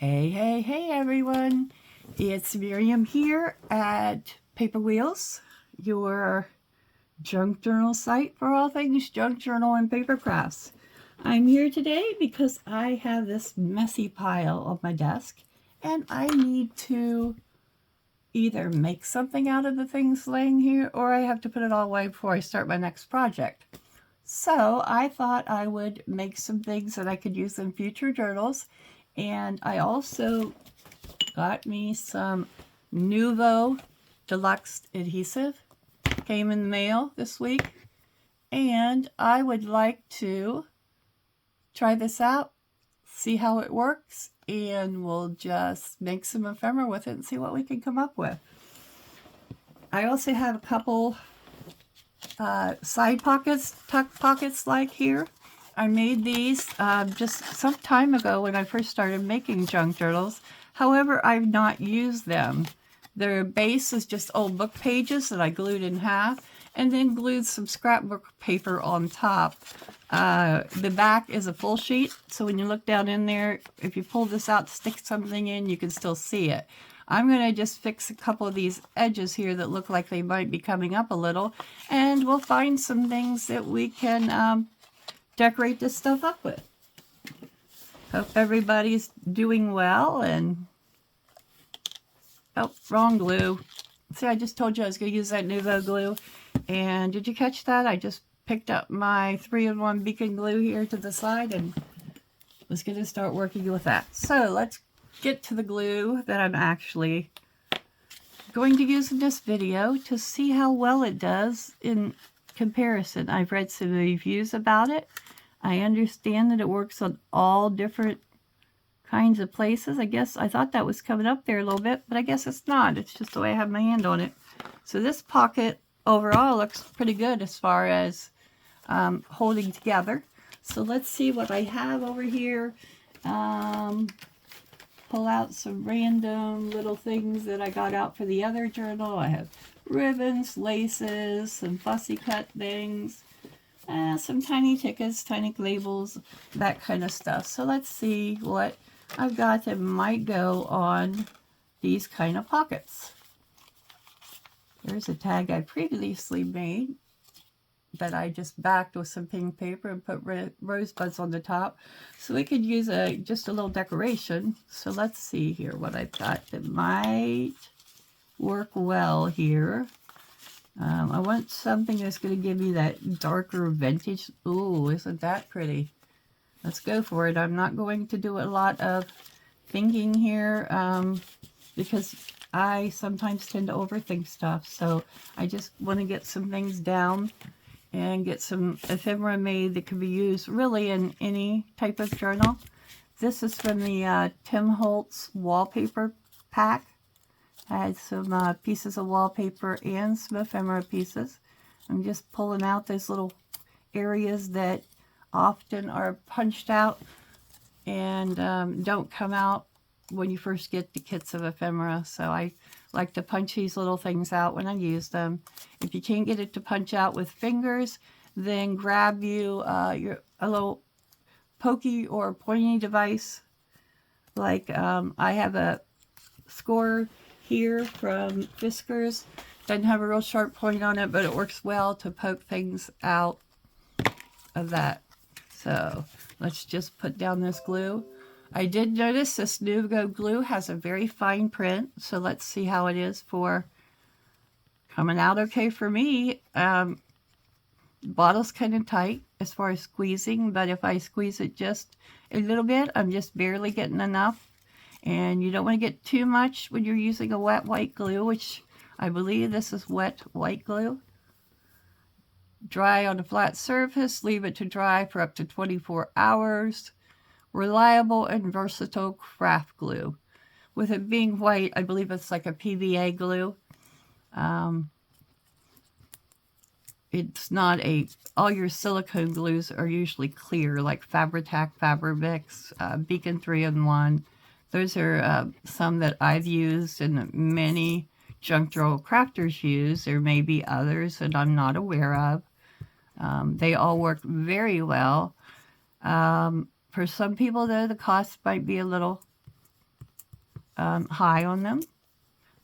Hey everyone. It's Miriam here at Paper Wheels, your junk journal site for all things junk journal and paper crafts. I'm here today because I have this messy pile on my desk and I need to either make something out of the things laying here or I have to put it all away before I start my next project. So I thought I would make some things that I could use in future journals, and I also got me some Nuvo Deluxe Adhesive. Came in the mail this week, and I would like to try this out, see how it works, and we'll just make some ephemera with it and see what we can come up with. I also have a couple side pockets, tuck pockets like here. I made these just some time ago when I first started making junk journals. However, I've not used them. Their base is just old book pages that I glued in half and then glued some scrapbook paper on top. The back is a full sheet, so when you look down in there, if you pull this out to stick something in, you can still see it. I'm going to just fix a couple of these edges here that look like they might be coming up a little, and we'll find some things that we can decorate this stuff up with. Hope everybody's doing well, and oh, wrong glue. See, I just told you I was going to use that Nuvo glue, and did you catch that? I just picked up my 3-in-1 beacon glue here to the side and was going to start working with that. So let's get to the glue that I'm actually going to use in this video to see how well it does in comparison. I've read some reviews about it. I understand that it works on all different kinds of places. I guess I thought that was coming up there a little bit, but I guess it's not. It's just the way I have my hand on it. So this pocket overall looks pretty good as far as holding together. So let's see what I have over here. Pull out some random little things that I got out for the other journal. I have ribbons, laces, some fussy cut things, some tiny tickets, tiny labels, that kind of stuff. So let's see what I've got that might go on these kind of pockets. There's a tag I previously made that I just backed with some pink paper and put rosebuds on the top, so we could use just a little decoration. So let's see here what I've got that might work well here. I want something that's going to give me that darker vintage. Ooh, isn't that pretty? Let's go for it. I'm not going to do a lot of thinking here because I sometimes tend to overthink stuff, so I just want to get some things down and get some ephemera made that can be used really in any type of journal. This is from the Tim Holtz wallpaper pack. I had some pieces of wallpaper and some ephemera pieces. I'm just pulling out those little areas that often are punched out and don't come out when you first get the kits of ephemera. So I like to punch these little things out when I use them. If you can't get it to punch out with fingers, then grab you a little pokey or pointy device. Like I have a score here from Fiskars. Doesn't have a real sharp point on it, but it works well to poke things out of that. So let's just put down this glue. I did notice this Nuvo glue has a very fine print, so let's see how it is for coming out okay for me. The bottle's kind of tight as far as squeezing, but if I squeeze it just a little bit, I'm just barely getting enough. And you don't want to get too much when you're using a wet white glue, which I believe this is wet white glue. Dry on a flat surface, leave it to dry for up to 24 hours. Reliable and versatile craft glue. With it being white, I believe it's like a PVA glue. It's not all your silicone glues are usually clear, like Fabri-Tac, Fabri-Mix, Beacon 3-in-1. Those are some that I've used and many junk journal crafters use. There may be others that I'm not aware of. They all work very well. For some people, though, the cost might be a little high on them.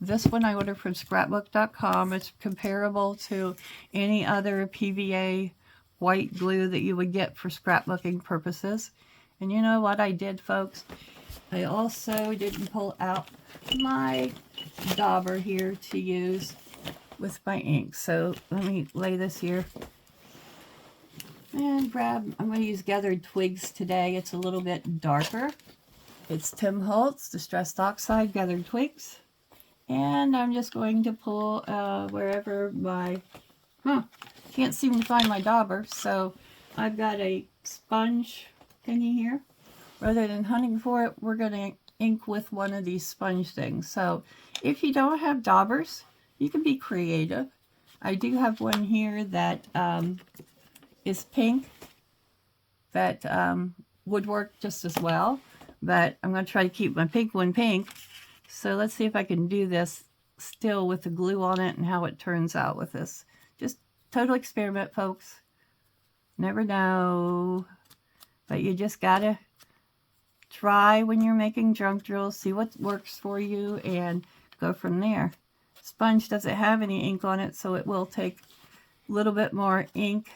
This one I ordered from scrapbook.com. It's comparable to any other PVA white glue that you would get for scrapbooking purposes. And you know what I did, folks? I also didn't pull out my dauber here to use with my ink. So let me lay this here and grab, I'm going to use Gathered Twigs today. It's a little bit darker. It's Tim Holtz Distressed Oxide Gathered Twigs. And I'm just going to pull wherever my, can't seem to find my dauber. So I've got a sponge thingy here. Rather than hunting for it, we're going to ink with one of these sponge things. So if you don't have daubers, you can be creative. I do have one here that is pink that would work just as well. But I'm going to try to keep my pink one pink. So let's see if I can do this still with the glue on it and how it turns out with this. Just total experiment, folks. Never know. But you just got to try when you're making junk drills, see what works for you, and go from there. Sponge doesn't have any ink on it, so it will take a little bit more ink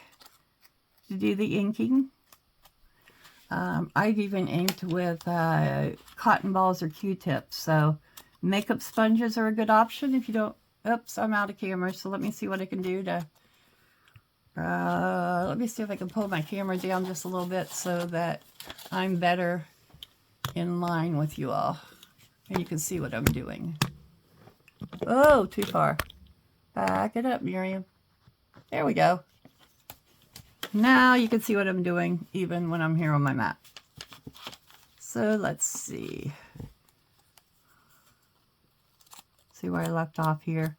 to do the inking. I've even inked with cotton balls or Q-tips, so makeup sponges are a good option if you don't. Oops, I'm out of camera, so let me see what I can do to. Let me see if I can pull my camera down just a little bit so that I'm better in line with you all, and you can see what I'm doing. Oh, too far. Back it up, Miriam. There we go. Now you can see what I'm doing even when I'm here on my map. So let's see. See where I left off here.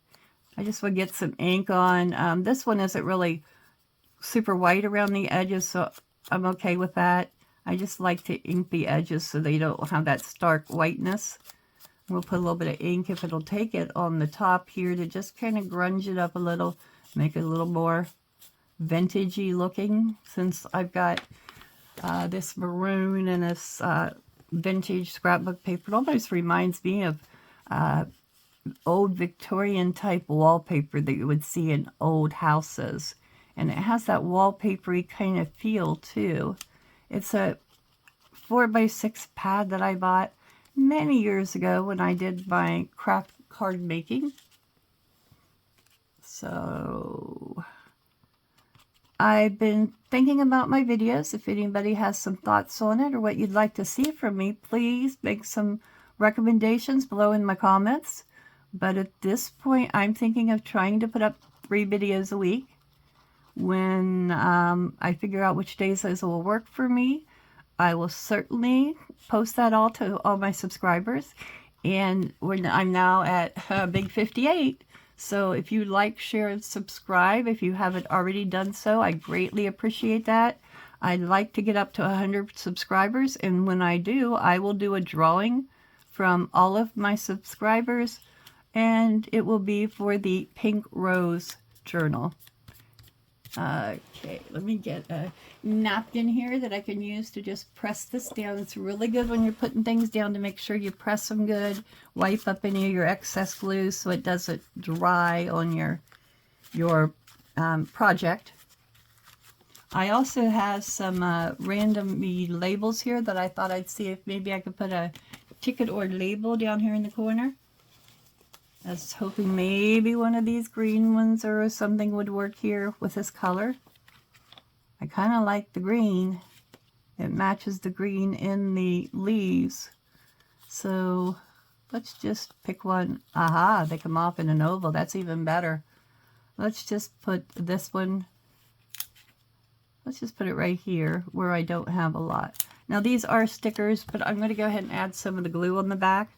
I just want to get some ink on. This one isn't really super white around the edges, so I'm okay with that. I just like to ink the edges so they don't have that stark whiteness. We'll put a little bit of ink if it'll take it on the top here to just kind of grunge it up a little, make it a little more vintagey looking, since I've got this maroon and this vintage scrapbook paper. It almost reminds me of old Victorian type wallpaper that you would see in old houses, and it has that wallpapery kind of feel too. It's a 4x6 pad that I bought many years ago when I did my craft card making. So I've been thinking about my videos. If anybody has some thoughts on it or what you'd like to see from me, please make some recommendations below in my comments. But at this point, I'm thinking of trying to put up 3 videos a week. When I figure out which days those will work for me, I will certainly post that all to all my subscribers. And I'm now at Big 58. So if you like, share, and subscribe, if you haven't already done so, I greatly appreciate that. I'd like to get up to 100 subscribers, and when I do, I will do a drawing from all of my subscribers, and it will be for the Pink Rose Journal. Okay, let me get a napkin here that I can use to just press this down. It's really good when you're putting things down to make sure you press them good. Wipe up any of your excess glue so it doesn't dry on your project. I also have some random labels here that I thought I'd see if maybe I could put a ticket or label down here in the corner. I was hoping maybe one of these green ones or something would work here with this color. I kind of like the green. It matches the green in the leaves. So let's just pick one. Aha, they come off in an oval. That's even better. Let's just put this one. Let's just put it right here where I don't have a lot. Now these are stickers, but I'm going to go ahead and add some of the glue on the back.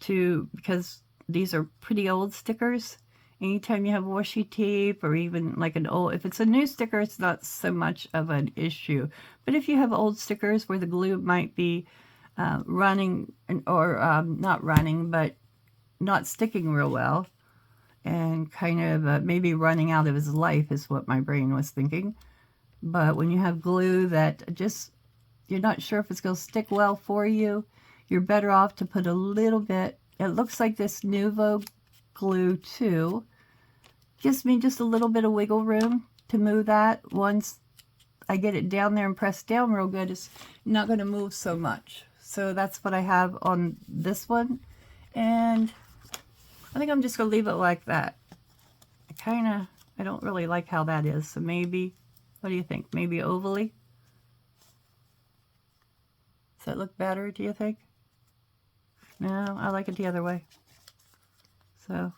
Because these are pretty old stickers. Anytime you have washi tape or even like an old, if it's a new sticker, it's not so much of an issue. But if you have old stickers where the glue might be running or not running, but not sticking real well, and kind of maybe running out of his life is what my brain was thinking. But when you have glue that just you're not sure if it's going to stick well for you, you're better off to put a little bit. It looks like this Nuvo glue too. Gives me just a little bit of wiggle room to move that. Once I get it down there and press down real good, it's not going to move so much. So that's what I have on this one. And I think I'm just going to leave it like that. I don't really like how that is. So maybe, what do you think? Maybe ovally? Does that look better, do you think? No, I like it the other way. So,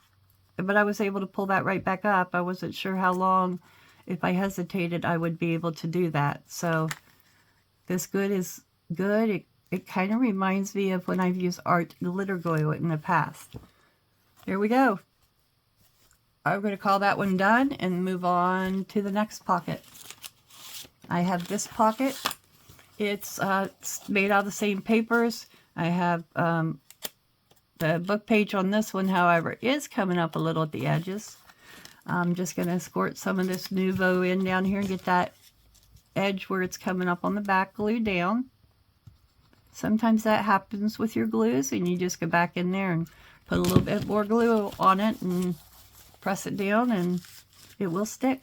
but I was able to pull that right back up. I wasn't sure how long, if I hesitated, I would be able to do that. So this good is good. It kind of reminds me of when I've used art glitter glue in the past. Here we go. I'm going to call that one done and move on to the next pocket. I have this pocket. It's made out of the same papers. I have the book page on this one, however, is coming up a little at the edges. I'm just going to squirt some of this Nuvo in down here and get that edge where it's coming up on the back glued down. Sometimes that happens with your glues, and you just go back in there and put a little bit more glue on it and press it down, and it will stick.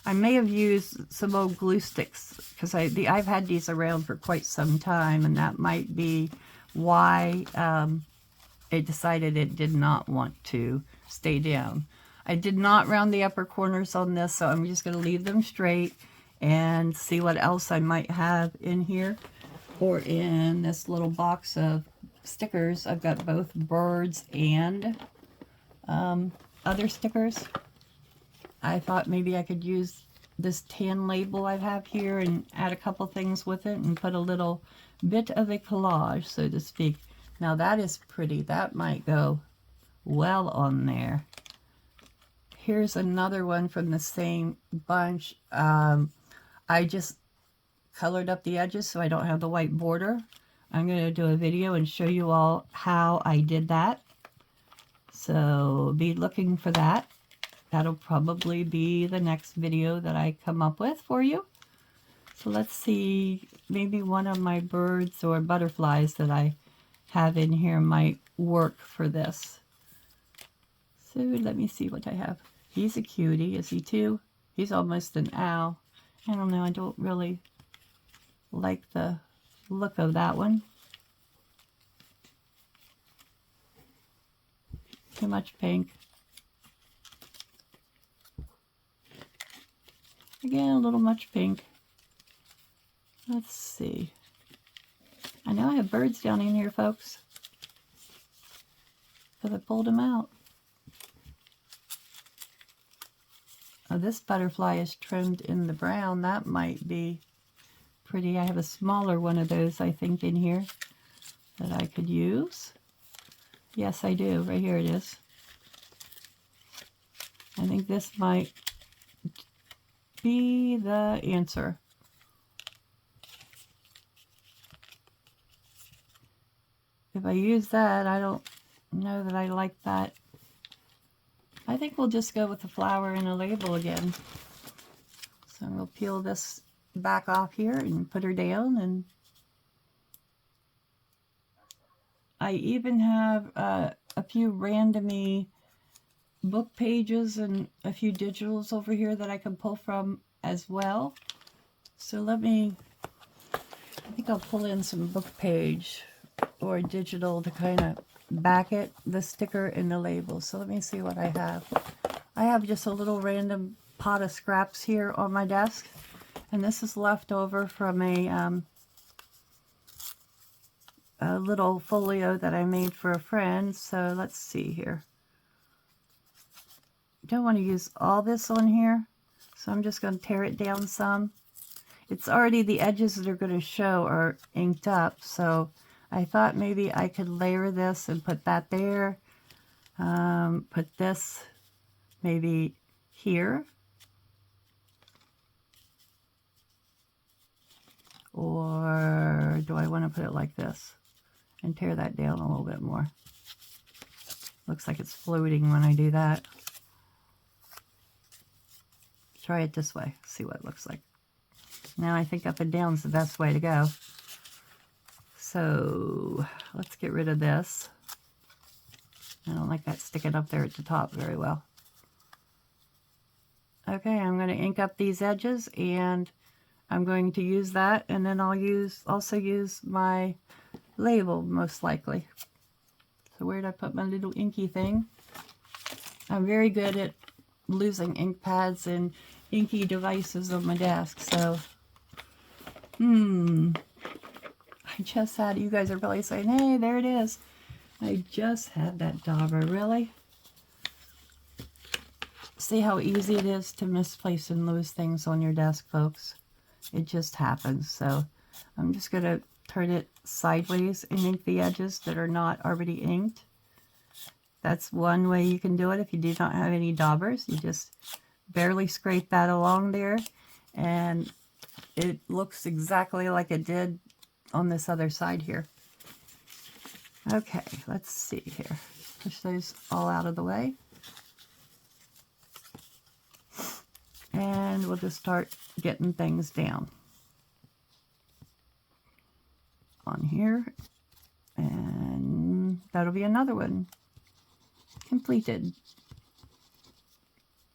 I may have used some old glue sticks because I've had these around for quite some time, and that might be why it decided it did not want to stay down. I did not round the upper corners on this, so I'm just going to leave them straight and see what else I might have in here. Or in this little box of stickers, I've got both birds and other stickers. I thought maybe I could use this tan label I have here and add a couple things with it and put a little bit of a collage, so to speak. Now that is pretty. That might go well on there. Here's another one from the same bunch. I just colored up the edges so I don't have the white border. I'm going to do a video and show you all how I did that. So be looking for that. That'll probably be the next video that I come up with for you. So let's see, maybe one of my birds or butterflies that I have in here might work for this. So let me see what I have. He's a cutie, is he too? He's almost an owl. I don't know, I don't really like the look of that one. Too much pink. Again, a little much pink. Let's see. I know I have birds down in here, folks, because I pulled them out. Oh, this butterfly is trimmed in the brown. That might be pretty. I have a smaller one of those, I think, in here that I could use. Yes, I do. Right here it is. I think this might be the answer. If I use that, I don't know that I like that. I think we'll just go with the flower and a label again. So we'll peel this back off here and put her down. And I even have a few randomy book pages and a few digitals over here that I can pull from as well. So let me, I think I'll pull in some book page or digital to kind of back it, the sticker and the label. So let me see what I have. I have just a little random pot of scraps here on my desk, and this is left over from a little folio that I made for a friend. So let's see here. Don't want to use all this on here, so I'm just going to tear it down some. It's already, the edges that are going to show are inked up, so I thought maybe I could layer this and put that there. Put this maybe here. Or do I want to put it like this and tear that down a little bit more? Looks like it's floating when I do that. Try it this way, see what it looks like. Now I think up and down is the best way to go. So let's get rid of this. I don't like that sticking up there at the top very well. Okay, I'm going to ink up these edges, and I'm going to use that, and then I'll also use my label most likely. So where did I put my little inky thing? I'm very good at losing ink pads and inky devices on my desk, so I just had, you guys are probably saying, hey, there it is. I just had that dauber, really? See how easy it is to misplace and lose things on your desk, folks. It just happens. So I'm just going to turn it sideways and ink the edges that are not already inked. That's one way you can do it if you do not have any daubers. You just barely scrape that along there, and it looks exactly like it did on this other side here. Okay, let's see here. Push those all out of the way. And we'll just start getting things down on here. And that'll be another one completed.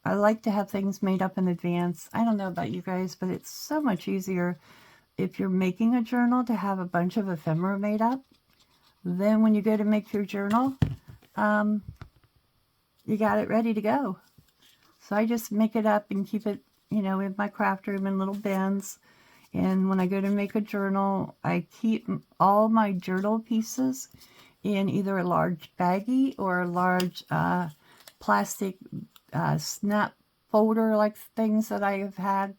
I like to have things made up in advance. I don't know about you guys, but it's so much easier if you're making a journal to have a bunch of ephemera made up. Then when you go to make your journal, you got it ready to go. So I just make it up and keep it, you know, in my craft room in little bins. And when I go to make a journal, I keep all my journal pieces in either a large baggie or a large plastic snap folder like things that I have had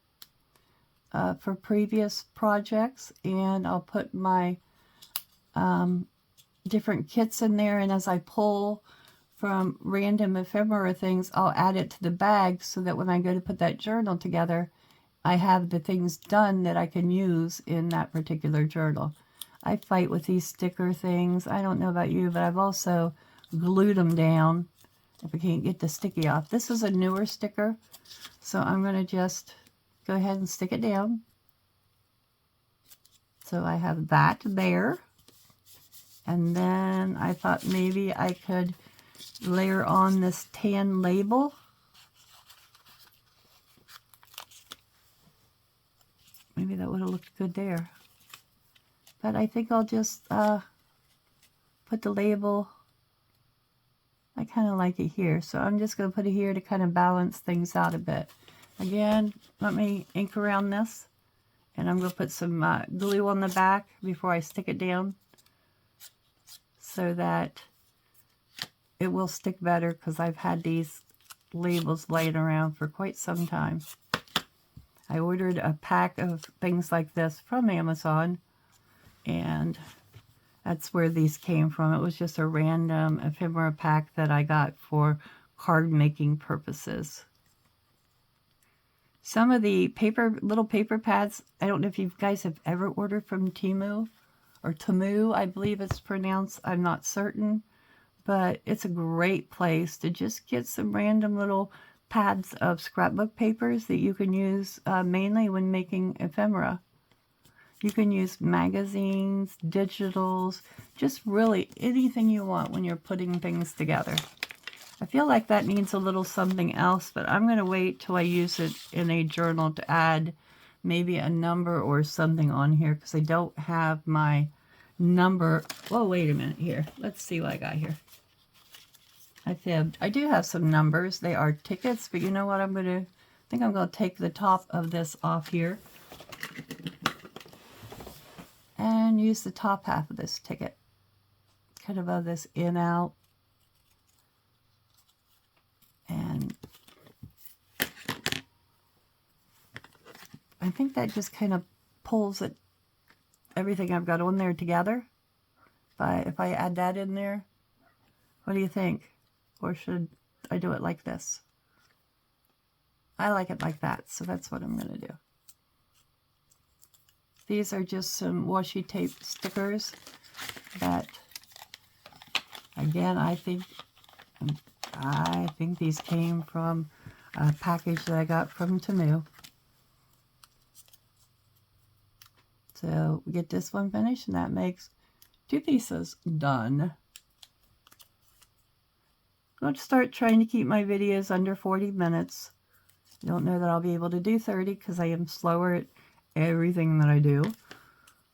for previous projects. And I'll put my different kits in there, and as I pull from random ephemera things, I'll add it to the bag so that when I go to put that journal together, I have the things done that I can use in that particular journal. I fight with these sticker things. I don't know about you, but I've also glued them down if I can't get the sticky off. This is a newer sticker, so I'm going to just go ahead and stick it down. So I have that there. And then I thought maybe I could layer on this tan label. Maybe that would have looked good there. But I think I'll just put the label, I kind of like it here. So I'm just going to put it here to kind of balance things out a bit. Again, let me ink around this. And I'm going to put some glue on the back before I stick it down, so that it will stick better, because I've had these labels laying around for quite some time. I ordered a pack of things like this from Amazon, and that's where these came from. It was just a random ephemera pack that I got for card making purposes. Some of the little paper pads, I don't know if you guys have ever ordered from Temu, or Temu, I believe it's pronounced. I'm not certain, but it's a great place to just get some random little pads of scrapbook papers that you can use mainly when making ephemera. You can use magazines, digitals, just really anything you want when you're putting things together. I feel like that needs a little something else, but I'm going to wait till I use it in a journal to add maybe a number or something on here, because I don't have my number. Oh, wait a minute here. Let's see what I got here. I fibbed. I do have some numbers. They are tickets, but you know what? I think I'm going to take the top of this off here and use the top half of this ticket. Kind of this in out. And I think that just kind of pulls it, everything I've got on there together. If I add that in there, what do you think? Or should I do it like this? I like it like that, so that's what I'm going to do. These are just some washi tape stickers that, again, I think these came from a package that I got from Temu. So we get this one finished, and that makes 2 pieces done. I'm going to start trying to keep my videos under 40 minutes. I don't know that I'll be able to do 30 because I am slower at everything that I do.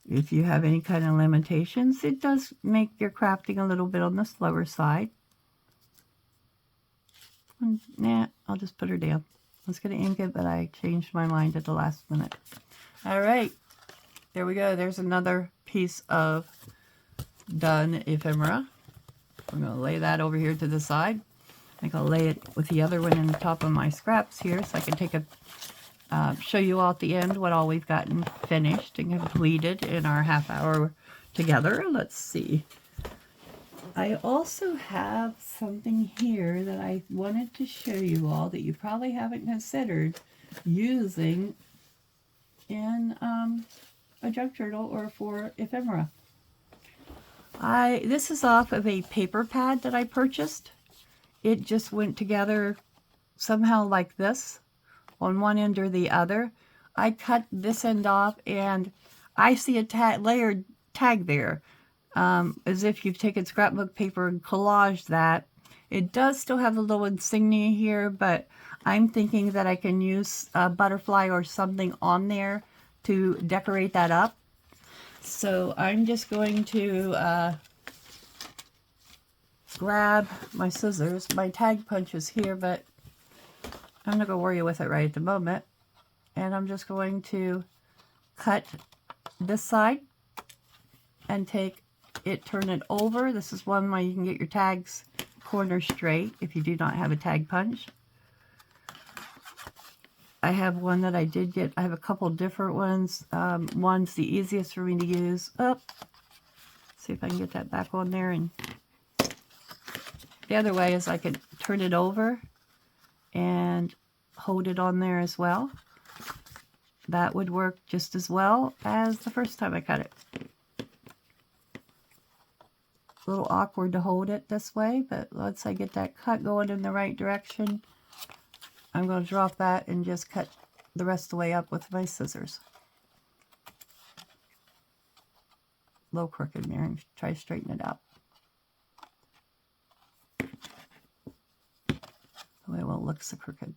If you have any kind of limitations, it does make your crafting a little bit on the slower side. Nah, I'll just put her down. I was going to ink it, but I changed my mind at the last minute. All right, there we go. There's another piece of done ephemera. I'm going to lay that over here to the side. I think I'll lay it with the other one in the top of my scraps here so I can take a show you all at the end what all we've gotten finished and completed in our half hour together. Let's see. I also have something here that I wanted to show you all that you probably haven't considered using in a junk journal or for ephemera. This is off of a paper pad that I purchased. It just went together somehow like this on one end or the other. I cut this end off and I see a layered tag there, as if you've taken scrapbook paper and collaged that. It does still have a little insignia here, but I'm thinking that I can use a butterfly or something on there to decorate that up. So I'm just going to grab my scissors. My tag punch is here, but I'm not going to worry with it right at the moment. And I'm just going to cut this side and take it, turn it over. This is one way you can get your tags corner straight if you do not have a tag punch. I have one that I did get. I have a couple different ones. One's the easiest for me to use. See if I can get that back on there. And the other way is I could turn it over and hold it on there as well. That would work just as well as the first time I cut it. A little awkward to hold it this way, but once I get that cut going in the right direction, I'm going to drop that and just cut the rest of the way up with my scissors. A little crooked there, and try to straighten it out. The way it won't look so crooked.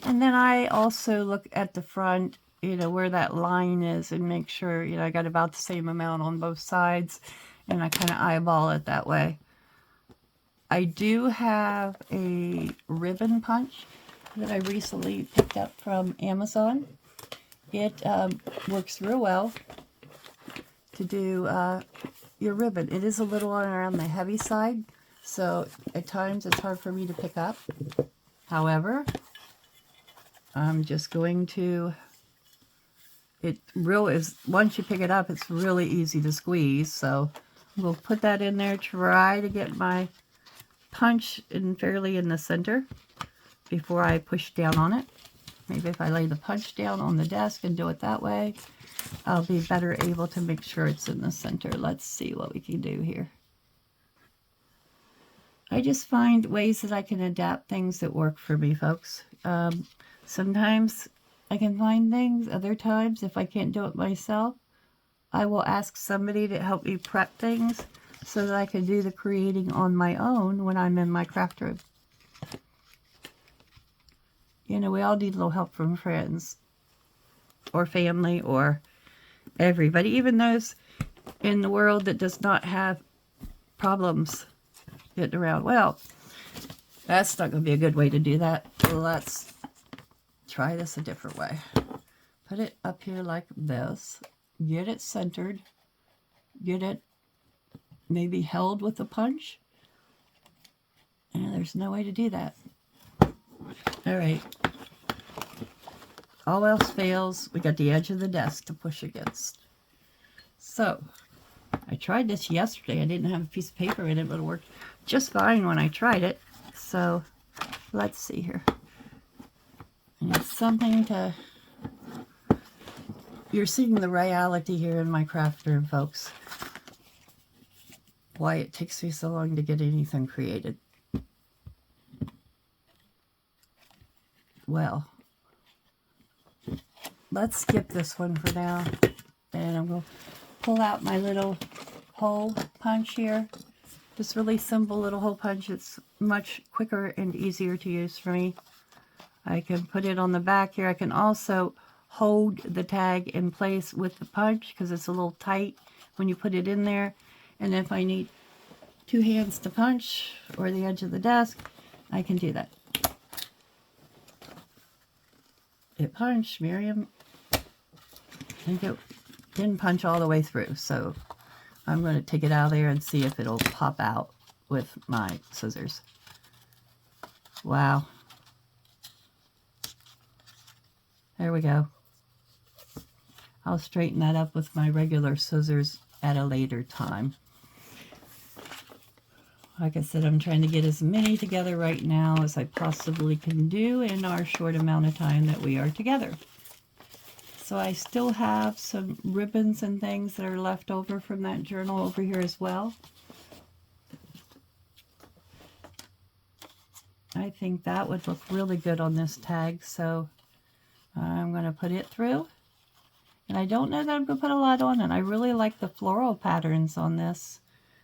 And then I also look at the front, where that line is, and make sure, I got about the same amount on both sides, and I kind of eyeball it that way. I do have a ribbon punch that I recently picked up from Amazon. It works real well to do your ribbon. It is a little around the heavy side, so at times it's hard for me to pick up. However, I'm just going to, once you pick it up, it's really easy to squeeze. So we'll put that in there, try to get my punch fairly in the center before I push down on it. Maybe if I lay the punch down on the desk and do it that way, I'll be better able to make sure it's in the center. Let's see what we can do here. I just find ways that I can adapt things that work for me, folks. Sometimes I can find things. Other times, if I can't do it myself, I will ask somebody to help me prep things so that I can do the creating on my own when I'm in my craft room. We all need a little help from friends or family or everybody, even those in the world that does not have problems getting around. Well, that's not going to be a good way to do that. Let's try this a different way. Put it up here like this. Get it centered. Get it maybe held with a punch. And there's no way to do that. All right. All else fails, we got the edge of the desk to push against. So, I tried this yesterday. I didn't have a piece of paper in it, but it worked just fine when I tried it. So, let's see here. I need something to... You're seeing the reality here in my craft room, folks. Why it takes me so long to get anything created. Well, let's skip this one for now. And I'm going to pull out my little hole punch here. This really simple little hole punch. It's much quicker and easier to use for me. I can put it on the back here. I can also hold the tag in place with the punch because it's a little tight when you put it in there. And if I need two hands to punch or the edge of the desk, I can do that. It punched, Miriam. I think it didn't punch all the way through, so I'm going to take it out of there and see if it'll pop out with my scissors. Wow. There we go. I'll straighten that up with my regular scissors at a later time. Like I said, I'm trying to get as many together right now as I possibly can do in our short amount of time that we are together. So I still have some ribbons and things that are left over from that journal over here as well. I think that would look really good on this tag, so I'm going to put it through. And I don't know that I'm going to put a lot on it. I really like the floral patterns on this.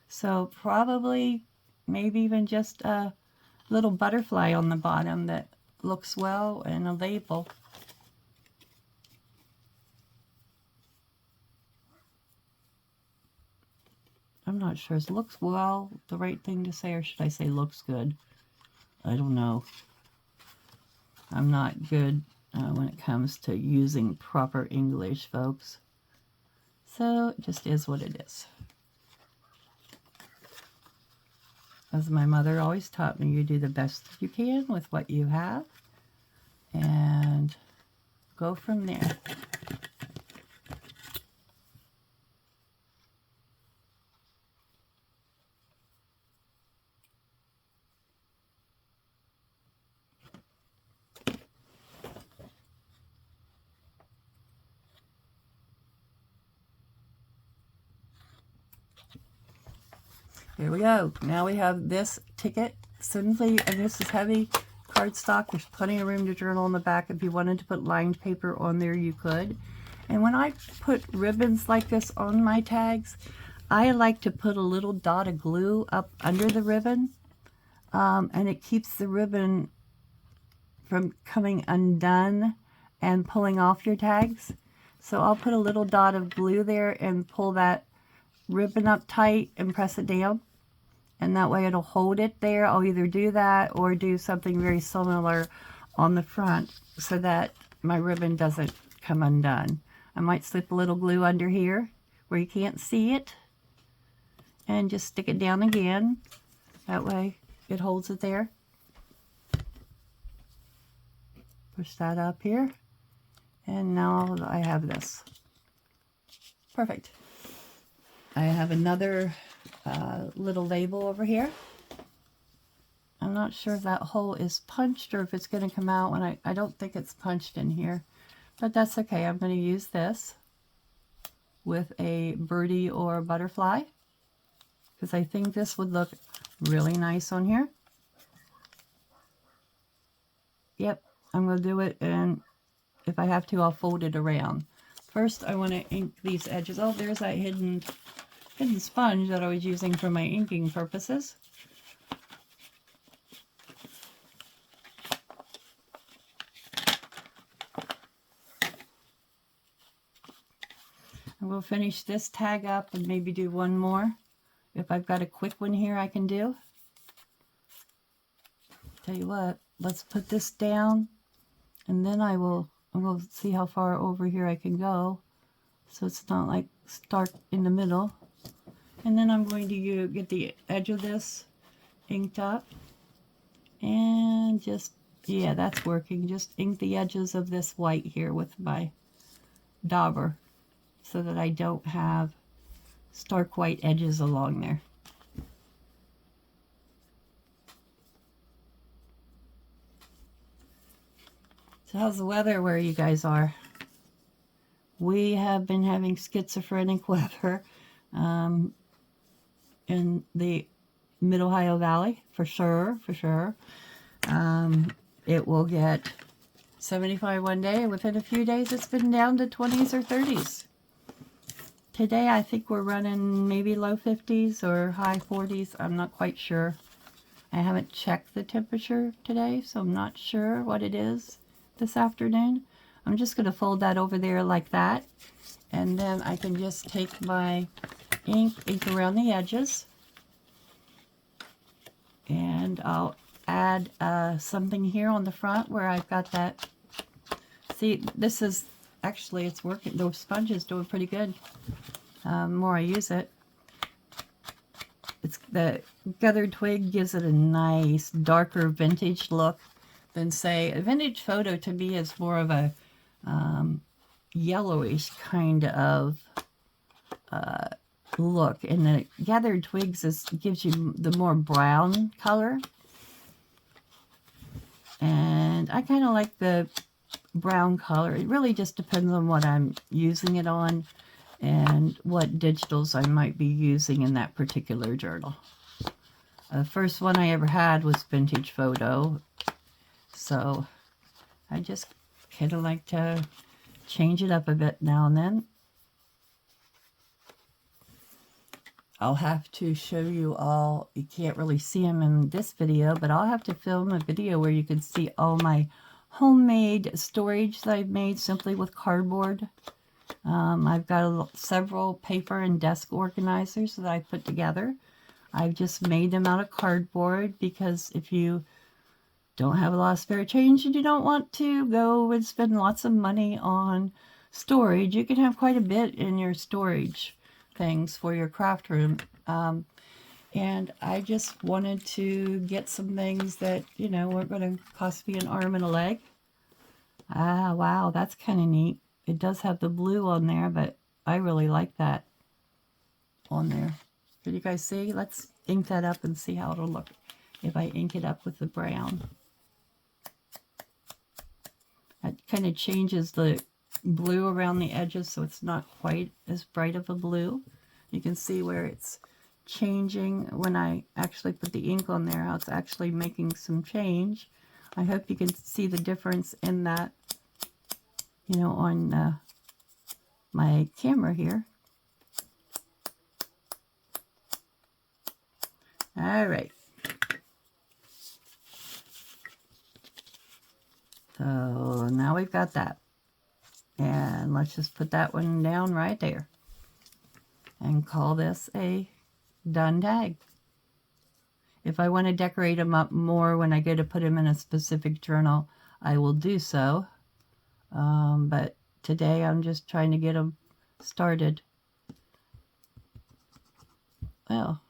So probably maybe even just a little butterfly on the bottom that looks well, and a label. I'm not sure. Is looks well the right thing to say, or should I say looks good? I don't know. I'm not good when it comes to using proper English, folks. So it just is what it is. As my mother always taught me, you do the best you can with what you have and go from there. Here we go. Now we have this ticket. Simply, and this is heavy cardstock. There's plenty of room to journal in the back. If you wanted to put lined paper on there, you could. And when I put ribbons like this on my tags, I like to put a little dot of glue up under the ribbon. And it keeps the ribbon from coming undone and pulling off your tags. So I'll put a little dot of glue there and pull that ribbon up tight and press it down, and that way it'll hold it there. I'll either do that or do something very similar on the front so that my ribbon doesn't come undone. I might slip a little glue under here where you can't see it and just stick it down again. That way it holds it there. Push that up here, and now I have this. Perfect. I have another little label over here. I'm not sure if that hole is punched or if it's going to come out when I don't think it's punched in here, but that's okay. I'm going to use this with a birdie or a butterfly because I think this would look really nice on here. Yep, I'm going to do it, and if I have to, I'll fold it around. First, I want to ink these edges. Oh, there's that hidden sponge that I was using for my inking purposes. And we'll finish this tag up and maybe do one more. If I've got a quick one here I can do. Tell you what, let's put this down, and then I will see how far over here I can go so it's not like stark in the middle. And then I'm going to get the edge of this inked up and just, yeah, that's working. Just ink the edges of this white here with my dauber so that I don't have stark white edges along there. So how's the weather where you guys are? We have been having schizophrenic weather in the Mid-Ohio Valley, for sure. It will get 75 one day, and within a few days it's been down to 20s or 30s. Today I think we're running maybe low 50s or high 40s. I'm not quite sure. I haven't checked the temperature today, so I'm not sure what it is this afternoon. I'm just going to fold that over there like that, and then I can just take my ink around the edges, and I'll add something here on the front where I've got that. See, this is actually, it's working. The sponge is doing pretty good. The more I use it, it's the gathered twig gives it a nice darker vintage look than, say, a vintage photo to me is more of a yellowish kind of look, and the gathered twigs gives you the more brown color, and I kind of like the brown color. It really just depends on what I'm using it on and what digitals I might be using in that particular journal. The first one I ever had was vintage photo, so I just kind of like to change it up a bit now and then. I'll have to show you all, you can't really see them in this video, but I'll have to film a video where you can see all my homemade storage that I've made simply with cardboard. I've got several paper and desk organizers that I put together. I've just made them out of cardboard because if you don't have a lot of spare change and you don't want to go and spend lots of money on storage, you can have quite a bit in your storage things for your craft room. And I just wanted to get some things that, you know, weren't going to cost me an arm and a leg. Ah, wow, that's kind of neat. It does have the blue on there, but I really like that on there. Can you guys see? Let's ink that up and see how it'll look if I ink it up with the brown. That kind of changes the blue around the edges, so it's not quite as bright of a blue. You can see where it's changing when I actually put the ink on there, how it's actually making some change. I hope you can see the difference in that, you know, on my camera here. All right. So now we've got that. And let's just put that one down right there and call this a done tag. If I want to decorate them up more when I go to put them in a specific journal, I will do so. But today I'm just trying to get them started. Well,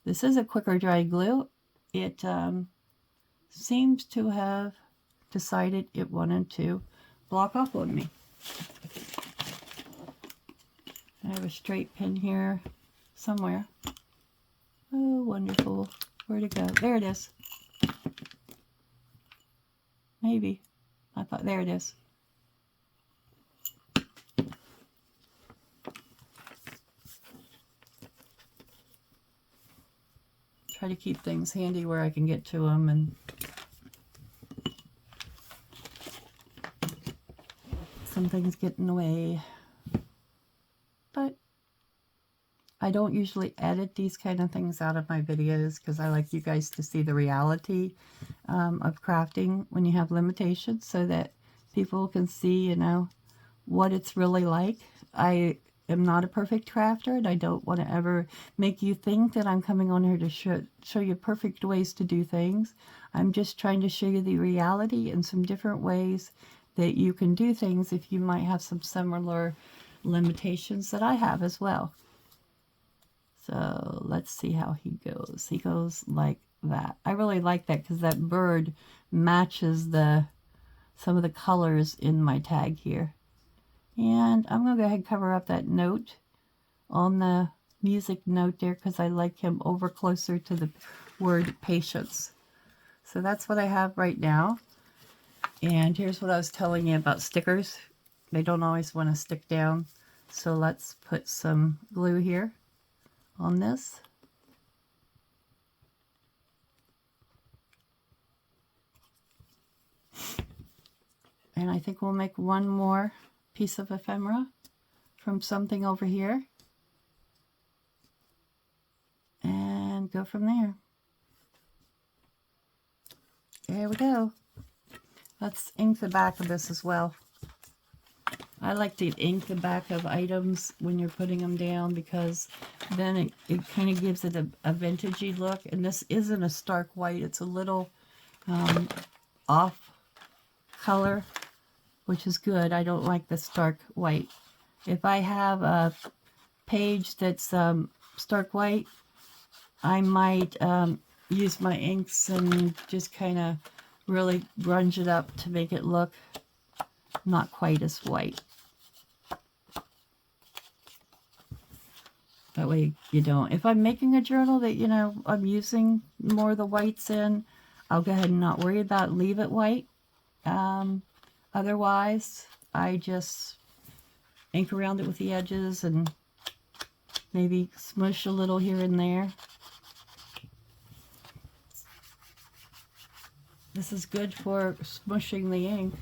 this is a quicker dry glue. It seems to have decided it wanted to block off on me. I have a straight pin here somewhere. Oh, wonderful. Where'd it go? There it is. Maybe. I thought, there it is. Try to keep things handy where I can get to them, and some things get in the way. But I don't usually edit these kind of things out of my videos because I like you guys to see the reality of crafting when you have limitations, so that people can see, you know, what it's really like. I am not a perfect crafter, and I don't want to ever make you think that I'm coming on here to show you perfect ways to do things. I'm just trying to show you the reality and some different ways that you can do things if you might have some similar limitations that I have as well. So let's see how he goes. He goes like that. I really like that because that bird matches some of the colors in my tag here. And I'm going to go ahead and cover up that note on the music note there because I like him over closer to the word patience. So that's what I have right now. And here's what I was telling you about stickers. They don't always want to stick down. So let's put some glue here on this. And I think we'll make one more piece of ephemera from something over here. And go from there. There we go. Let's ink the back of this as well. I like to ink the back of items when you're putting them down because then it kind of gives it a vintagey look. And this isn't a stark white. It's a little off color, which is good. I don't like the stark white. If I have a page that's stark white, I might use my inks and just kind of really grunge it up to make it look not quite as white. That way you don't. If I'm making a journal that, you know, I'm using more of the whites in, I'll go ahead and not worry about it, leave it white. Otherwise, I just ink around it with the edges and maybe smush a little here and there. This is good for smushing the ink.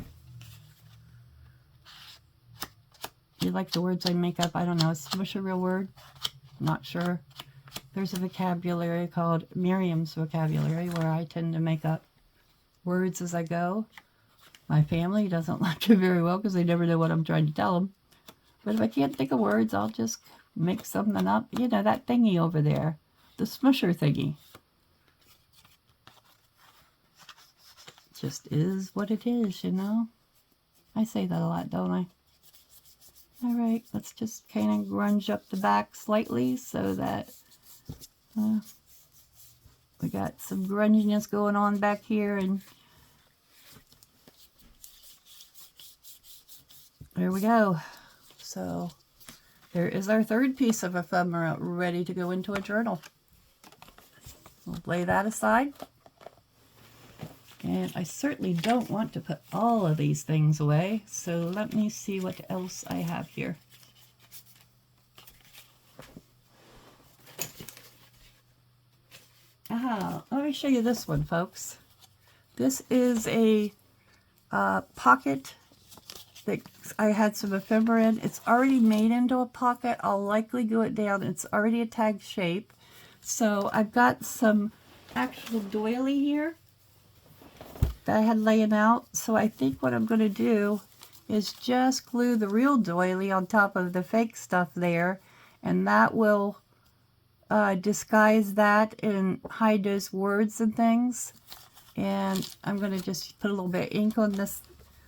Do you like the words I make up? I don't know. Is smush a real word? Not sure. There's a vocabulary called Miriam's vocabulary where I tend to make up words as I go. My family doesn't like it very well because they never know what I'm trying to tell them. But if I can't think of words, I'll just make something up. You know, that thingy over there. The smusher thingy. Just is what it is, you know? I say that a lot, don't I? Alright, let's just kind of grunge up the back slightly so that we got some grunginess going on back here. And there we go. So there is our third piece of ephemera ready to go into a journal. We'll lay that aside. And I certainly don't want to put all of these things away, so let me see what else I have here. Let me show you this one, folks. This is a pocket that I had some ephemera in. It's already made into a pocket. I'll likely glue it down. It's already a tag shape. So I've got some actual doily here that I had laying out. So I think what I'm going to do is just glue the real doily on top of the fake stuff there, and that will disguise that and hide those words and things. And I'm going to just put a little bit of ink on this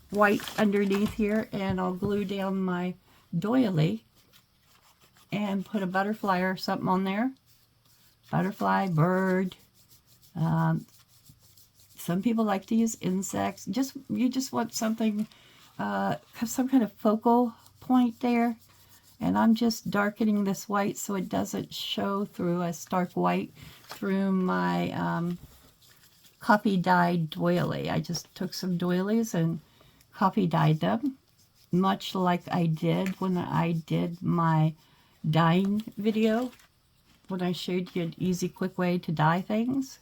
white underneath here, and I'll glue down my doily and put a butterfly or something on there. Butterfly, bird. Some people like to use insects. You just want something, some kind of focal point there. And I'm just darkening this white so it doesn't show through a stark white through my coffee dyed doily. I just took some doilies and coffee dyed them, much like I did when I did my dyeing video, when I showed you an easy, quick way to dye things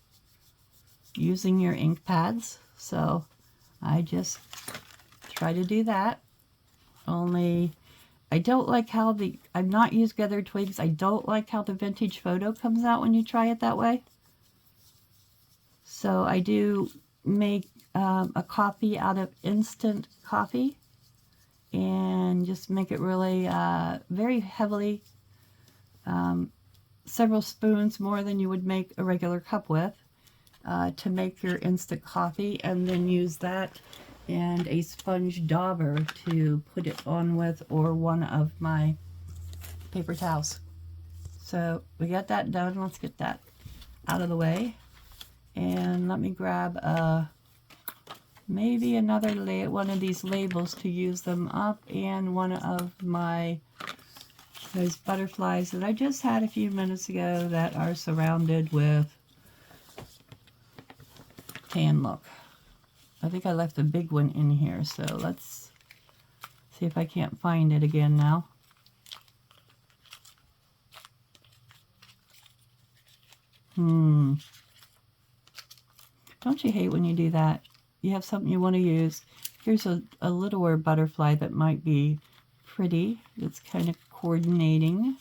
using your ink pads. So I just try to do that. Only I don't like how I've not used gathered twigs. I don't like how the vintage photo comes out when you try it that way. So I do make a coffee out of instant coffee and just make it really very heavily, several spoons more than you would make a regular cup with, to make your instant coffee, and then use that and a sponge dauber to put it on with, or one of my paper towels. So we got that done. Let's get that out of the way. And let me grab maybe another one of these labels to use them up, and one of those butterflies that I just had a few minutes ago that are surrounded with tan look. I think I left a big one in here, so let's see if I can't find it again now. Don't you hate when you do that? You have something you want to use, Here's a littler butterfly that might be pretty. It's kind of coordinating.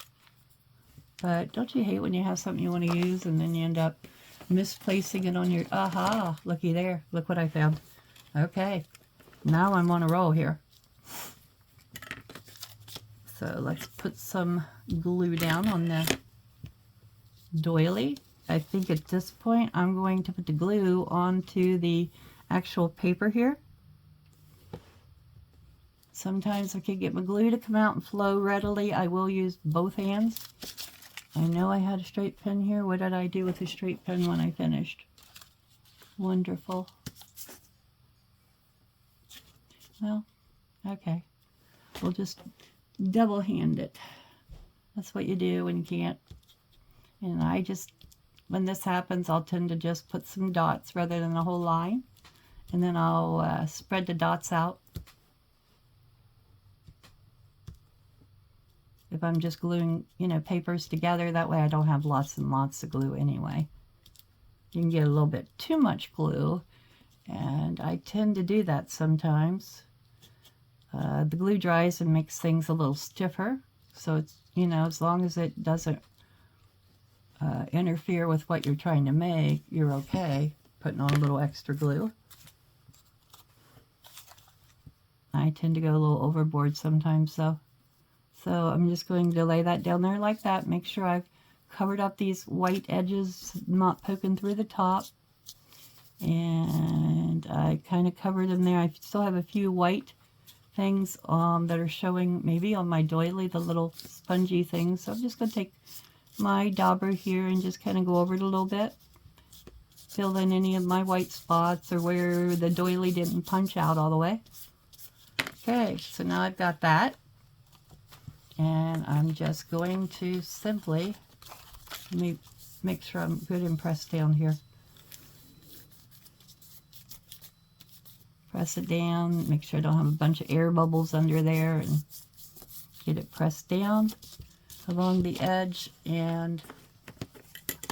But don't you hate when you have something you want to use and then you end up misplacing it on your... Aha! Looky there. Look what I found. Okay. Now I'm on a roll here. So let's put some glue down on the doily. I think at this point I'm going to put the glue onto the actual paper here. Sometimes I can get my glue to come out and flow readily. I will use both hands. I know I had a straight pen here. What did I do with the straight pen when I finished? Wonderful. Well, okay. We'll just double hand it. That's what you do when you can't. And I just, when this happens, I'll tend to just put some dots rather than a whole line. And then I'll spread the dots out. If I'm just gluing, you know, papers together, that way I don't have lots and lots of glue anyway. You can get a little bit too much glue, and I tend to do that sometimes. The glue dries and makes things a little stiffer, so it's, you know, as long as it doesn't interfere with what you're trying to make, you're okay putting on a little extra glue. I tend to go a little overboard sometimes though. So I'm just going to lay that down there like that. Make sure I've covered up these white edges, not poking through the top. And I kind of covered them there. I still have a few white things that are showing maybe on my doily, the little spongy things. So I'm just going to take my dauber here and just kind of go over it a little bit. Fill in any of my white spots or where the doily didn't punch out all the way. Okay, so now I've got that. And I'm just going to simply, let me make sure I'm good and pressed down here. Press it down, make sure I don't have a bunch of air bubbles under there, and get it pressed down along the edge. And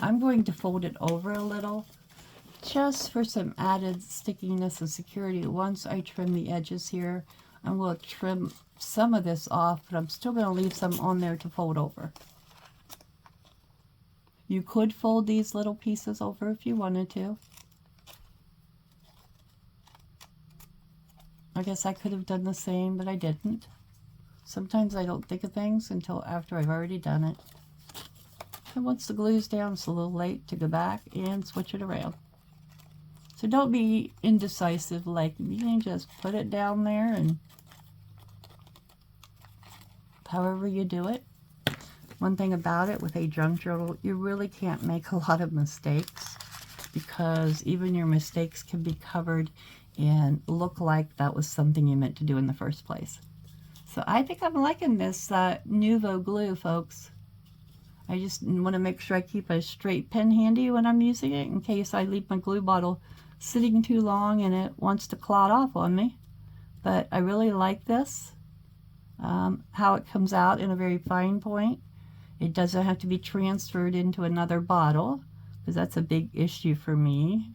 I'm going to fold it over a little, just for some added stickiness and security. Once I trim the edges here, I'm going to trim some of this off, but I'm still going to leave some on there to fold over. You could fold these little pieces over if you wanted to. I guess I could have done the same, but I didn't. Sometimes I don't think of things until after I've already done it. And once the glue's down, it's a little late to go back and switch it around. So don't be indecisive, like you can just put it down there and however you do it. One thing about it with a junk journal, you really can't make a lot of mistakes, because even your mistakes can be covered and look like that was something you meant to do in the first place. So I think I'm liking this Nuvo glue, folks. I just want to make sure I keep a straight pen handy when I'm using it, in case I leave my glue bottle sitting too long and it wants to clot off on me. But I really like this. How it comes out in a very fine point. It doesn't have to be transferred into another bottle, because that's a big issue for me.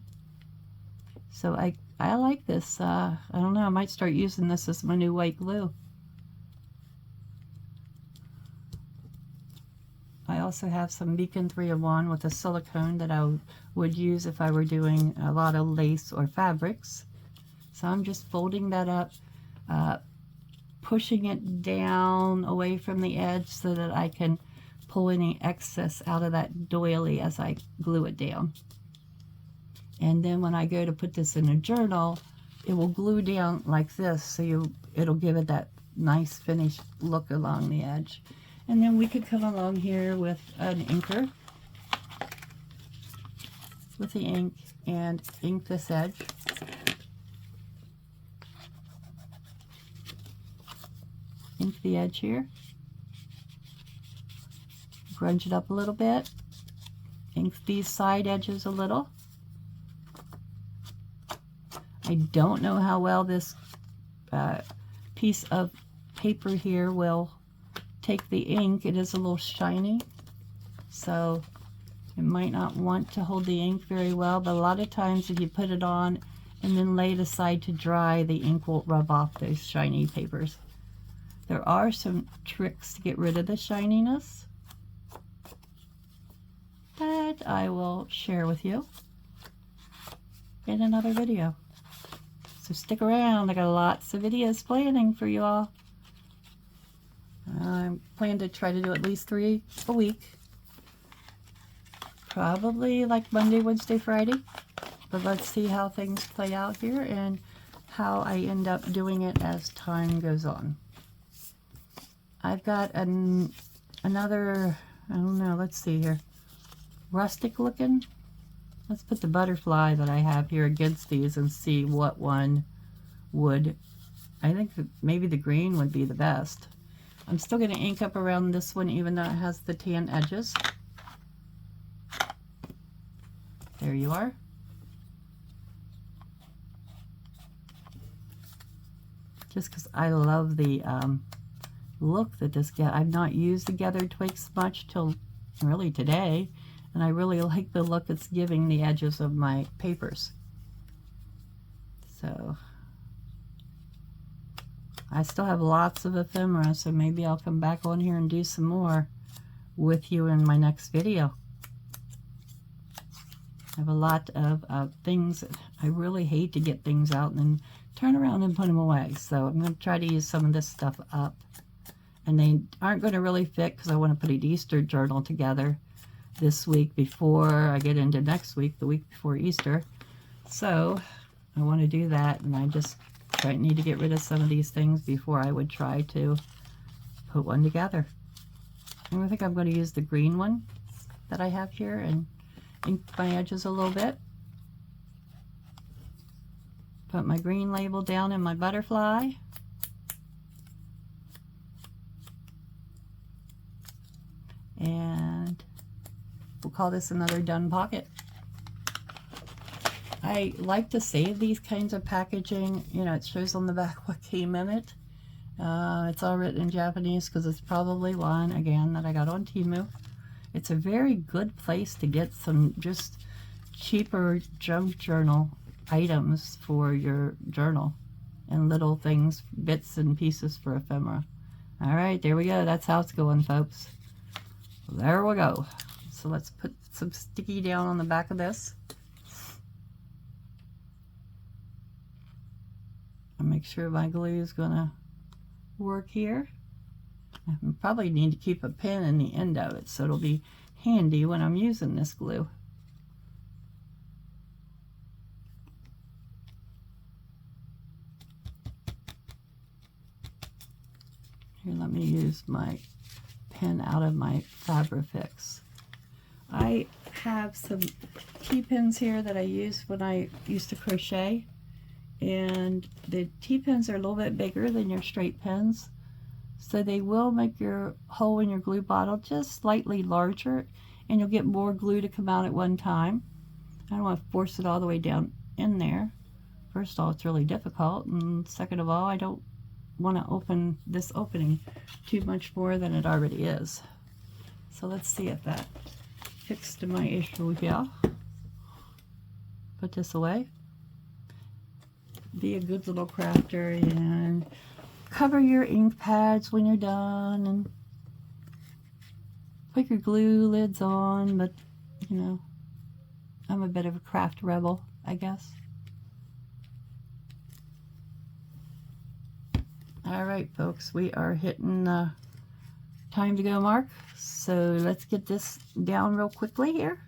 So I like this. I don't know, I might start using this as my new white glue. I also have some Beacon 3-in-1 with a silicone that I would use if I were doing a lot of lace or fabrics. So I'm just folding that up, pushing it down away from the edge so that I can pull any excess out of that doily as I glue it down. And then when I go to put this in a journal, it will glue down like this, so it'll give it that nice finished look along the edge. And then we could come along here with an inker, with the ink, and ink this edge. Ink the edge here. Grunge it up a little bit. Ink these side edges a little. I don't know how well this piece of paper here will take the ink. It is a little shiny, so it might not want to hold the ink very well, but a lot of times if you put it on and then lay it aside to dry. The ink won't rub off those shiny papers. There are some tricks to get rid of the shininess that I will share with you in another video. So stick around, I got lots of videos planning for you all. I plan to try to do at least 3 a week. Probably like Monday, Wednesday, Friday. But let's see how things play out here and how I end up doing it as time goes on. I've got another, I don't know, let's see here. Rustic looking. Let's put the butterfly that I have here against these and see what one would. I think maybe the green would be the best. I'm still going to ink up around this one even though it has the tan edges. There you are. Just because I love the look that this gets. I've not used the gathered twigs much till really today, and I really like the look it's giving the edges of my papers. So I still have lots of ephemera, so maybe I'll come back on here and do some more with you in my next video. I have a lot of things that I really hate to get things out and then turn around and put them away. So I'm going to try to use some of this stuff up. And they aren't going to really fit because I want to put an Easter journal together this week before I get into next week, the week before Easter. So I want to do that, and I just need to get rid of some of these things before I would try to put one together. And I think I'm going to use the green one that I have here and ink my edges a little bit. Put my green label down in my butterfly. And we'll call this another done pocket. I like to save these kinds of packaging. You know, it shows on the back what came in it. It's all written in Japanese because it's probably one, again, that I got on Temu. It's a very good place to get some just cheaper junk journal items for your journal and little things, bits and pieces for ephemera. All right, there we go. That's how it's going, folks. There we go. So let's put some sticky down on the back of this. And make sure my glue is going to work here. I probably need to keep a pin in the end of it so it'll be handy when I'm using this glue. Here, let me use my pen out of my Fabrifix. I have some T-pins here that I use when I used to crochet, and the T-pins are a little bit bigger than your straight pins, so they will make your hole in your glue bottle just slightly larger, and you'll get more glue to come out at one time. I don't want to force it all the way down in there. First of all, it's really difficult, and second of all, I don't want to open this opening too much more than it already is. So let's see if that fixed my issue here. Put this away. Be a good little crafter and cover your ink pads when you're done and put your glue lids on, but you know, I'm a bit of a craft rebel, I guess. All right, folks, we are hitting the time to go mark. So let's get this down real quickly here.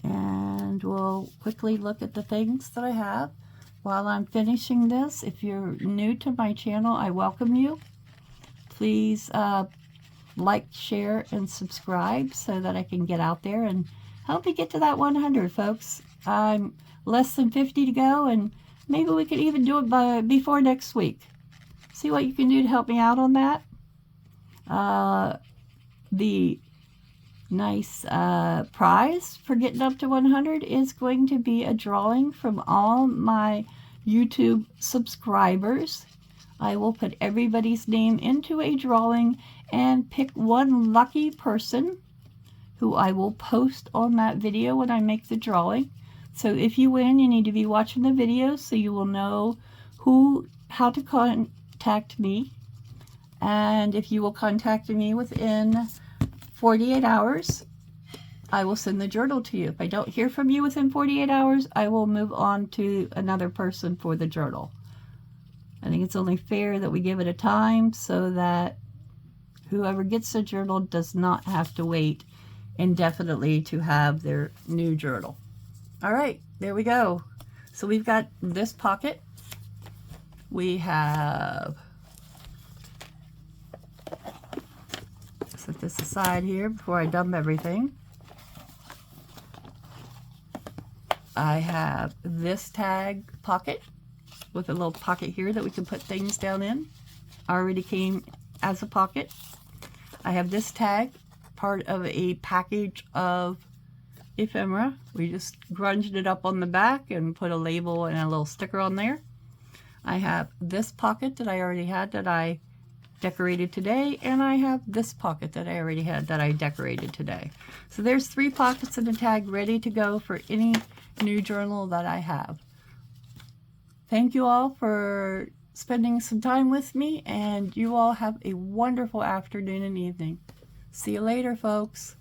And we'll quickly look at the things that I have while I'm finishing this. If you're new to my channel, I welcome you. Please like, share, and subscribe so that I can get out there and help me get to that 100, folks. I'm less than 50 to go, and maybe we could even do it before next week. See what you can do to help me out on that. The nice prize for getting up to 100 is going to be a drawing from all my YouTube subscribers. I will put everybody's name into a drawing and pick one lucky person who I will post on that video when I make the drawing So if you win, you need to be watching the video so you will know how to contact me. And if you will contact me within 48 hours, I will send the journal to you. If I don't hear from you within 48 hours, I will move on to another person for the journal. I think it's only fair that we give it a time so that whoever gets the journal does not have to wait indefinitely to have their new journal. All right, there we go. So we've got this pocket. We have, set this aside here before I dump everything. I have this tag pocket with a little pocket here that we can put things down in. Already came as a pocket. I have this tag, part of a package of Ephemera. We just grunged it up on the back and put a label and a little sticker on there. I have this pocket that I already had that I decorated today, and I have this pocket that I already had that I decorated today. So there's 3 pockets and a tag ready to go for any new journal that I have. Thank you all for spending some time with me, and you all have a wonderful afternoon and evening. See you later, folks.